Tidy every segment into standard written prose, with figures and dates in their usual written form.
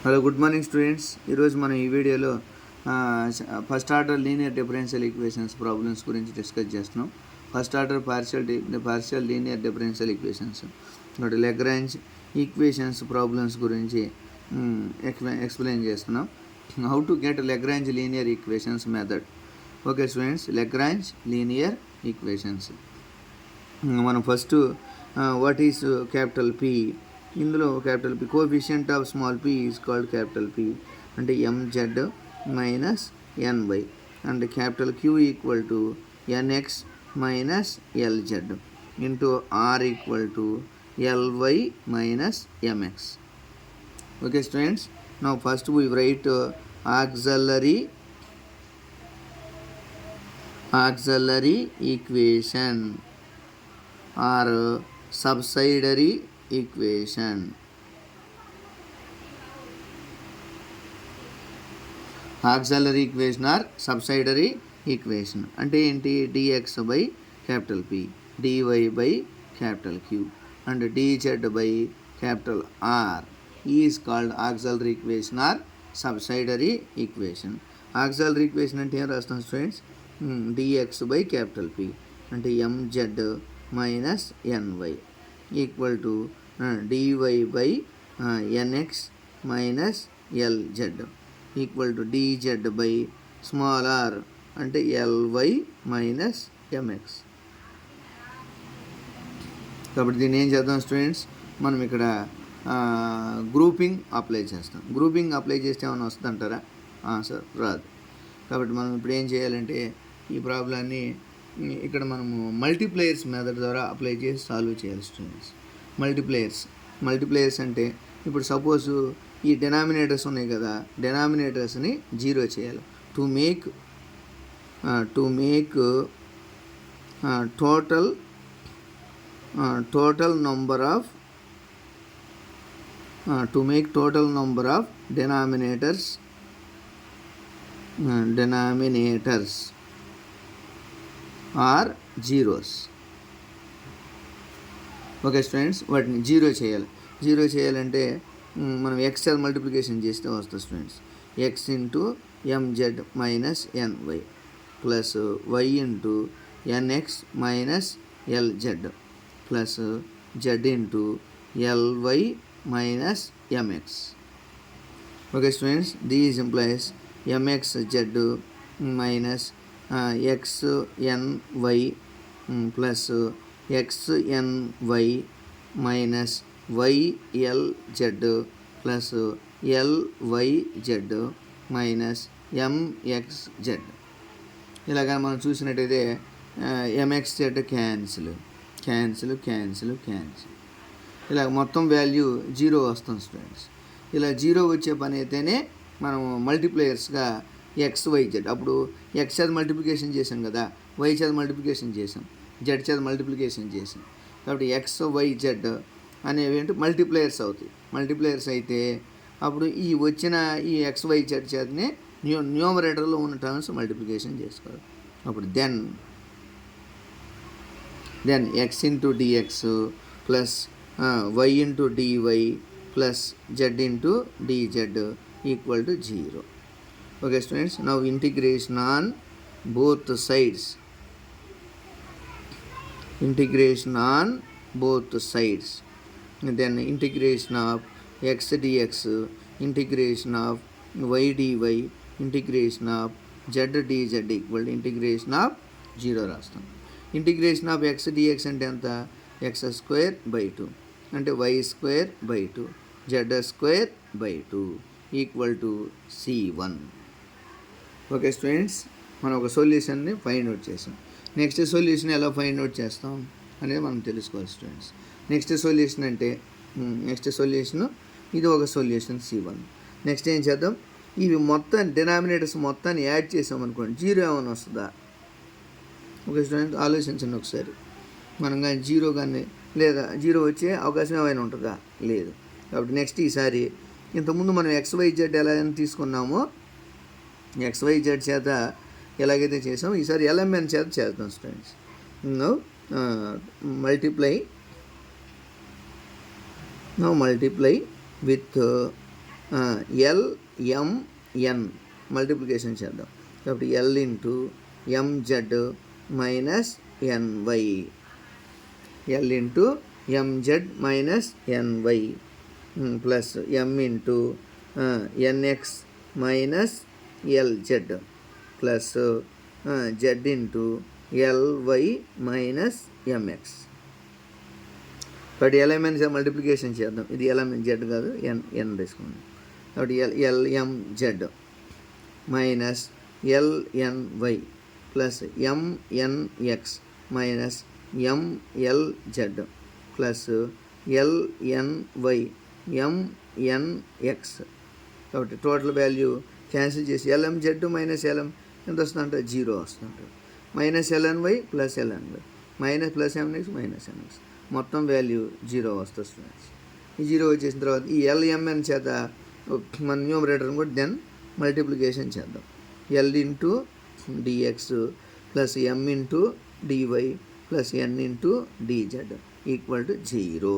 Hello, good morning students. ఈరోజు మనం ఈ వీడియోలో first order linear differential equations problems గురించి డిస్కస్ చేస్తున్నాం. First order partial linear differential equations, ఒకటి లెగ్రాంజ్ ఈక్వేషన్స్ ప్రాబ్లమ్స్ గురించి ఎక్స్ప్లెయిన్ చేస్తున్నాం. How to get Lagrange linear equations method. Okay students, Lagrange linear equations మనం first what is capital P. ఇందులో capital P coefficient of small P is called capital P, అంటే MZ minus NY, and capital Q equal to NX minus LZ into R equal to LY minus MX. Okay students, now first we write auxiliary equation or subsidiary equation. Auxiliary equation or subsidiary equation అంటే ఏంటి? dx by capital P, dy by capital Q and dz by capital R is called auxiliary equation or subsidiary equation. Auxiliary equation అంటే ఏం రాస్తాం students? dx by capital P అంటే mz minus ny equal to dy by nx minus lz equal to dz by small r అంటే ly minus mx. కాబట్టి దీన్ని ఏం చేద్దాం students, మనం ఇక్కడ గ్రూపింగ్ అప్లై చేస్తాం. గ్రూపింగ్ అప్లై చేస్తే ఏమైనా వస్తుందంటారా? సార్ రాదు. కాబట్టి మనం ఇప్పుడు ఏం చేయాలంటే ఈ ప్రాబ్లాన్ని ఇక్కడ మనము మల్టీప్లేయర్స్ మెథడ్ ద్వారా అప్లై చేసి సాల్వ్ చేయాలి స్టూడెంట్స్. మల్టీప్లేయర్స్ అంటే ఇప్పుడు సపోజ్ ఈ డెనామినేటర్స్ ఉన్నాయి కదా, డెనామినేటర్స్ని జీరో చేయాలి. To make total number of denominators are zeros. Okay students, వాటిని జీరో చేయాలంటే మనం ఎక్స్ చేత మల్టిప్లికేషన్ చేస్తే వస్తుంది students. X into MZ minus NY plus y into NX minus LZ plus z into LY minus MX. Okay students, these implies MX z minus xny plus xny minus ylz plus lyz minus mxz. ఇలాగ మనం చూసినట్టయితే mxz cancel ఇలాగ మొత్తం value zero వస్తుంది students. ఇలా zero వచ్చే పని అయితేనే మనం మల్టీప్లేయర్స్గా XYZ. అప్పుడు ఎక్స్ చేత మల్టిప్లికేషన్ చేసాం కదా, వై చేత మల్టిప్లికేషన్ చేసాం, జెడ్ చేత మల్టిప్లికేషన్ చేసాం. కాబట్టి XYZ అనేవి ఏంటి మల్టిప్లేయర్స్ అవుతాయి. మల్టిప్లేయర్స్ అయితే అప్పుడు ఈ వచ్చిన ఈ XYZ చేతనే న్యూమరేటర్లో ఉన్న టర్మ్స్ మల్టిప్లికేషన్ చేసుకోవాలి. అప్పుడు then x into DX plus y into DY plus z into DZ equal to zero. Okay students, now integration on both sides. And then integration of x dx, integration of y dy, integration of z dz equal to integration of 0 రాస్తాం. Integration of x dx అంటే ఎంత? x square by 2 అంటే y square by 2 z square by 2 equal to c1. Okay students, మనం ఒక సొల్యూషన్ని find out చేసాం. Next solution ఎలా find out చేస్తాం అనేది మనం తెలుసుకోవాలి స్టూడెంట్స్. నెక్స్ట్ సొల్యూషను ఇది ఒక సొల్యూషన్ C1. నెక్స్ట్ ఏం చేద్దాం, ఇవి మొత్తం డినామినేటర్స్ మొత్తాన్ని యాడ్ చేసామనుకోండి, జీరో ఏమైనా వస్తుందా? ఓకే స్టూడెంట్స్, ఆలోచించండి ఒకసారి. మనం కానీ జీరో కానీ లేదా జీరో వచ్చే అవకాశం ఏమైనా ఉంటుందా? లేదు. కాబట్టి నెక్స్ట్ ఈసారి ఇంతకుముందు మనం XYZ ఎలా తీసుకున్నామో XYZ చేత ఎలాగైతే చేసామో ఈసారి LMN చేత చేద్దాం students. Multiply with LMN multiplication చేద్దాం. కాబట్టి L into MZ minus NY, L into MZ minus NY plus M into NX minus LZ plus Z into LY minus MX. కాబట్టి LMN మల్టిప్లికేషన్ చేద్దాం. ఇది LMN Z కాదు, N తీసుకుందాం. కాబట్టి LMZ minus LNY plus MNX minus MLZ plus LNY MNX. కాబట్టి total value cancel చేసి LMZ minus LM ఎంత వస్తుందంటే 0 వస్తుందంట. Minus LNY plus LNY minus plus MNX minus MX మొత్తం వాల్యూ 0 వస్తుంది స్టూడెంట్స్. ఈ 0 వచ్చేసిన తర్వాత ఈ LMN చేత మన న్యూమరేటర్ని కూడా దెన్ మల్టిప్లికేషన్ చేద్దాం. L into DX plus M into DY plus N into DZ equal to 0.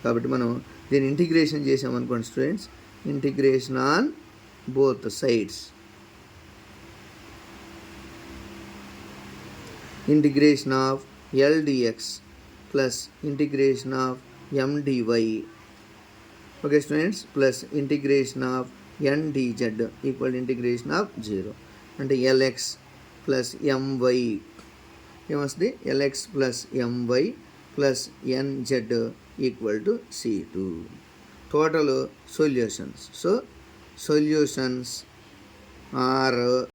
కాబట్టి మనం దీన్ని ఇంటిగ్రేషన్ చేసామనుకోండి students, integration on both sides, integration of LDX plus integration of MDY, okay students, plus integration of NDZ equal integration of 0. అంటే LX plus MY ఏమొస్తుంది, LX plus MY plus NZ equal to C2. Total solutions. So solutions are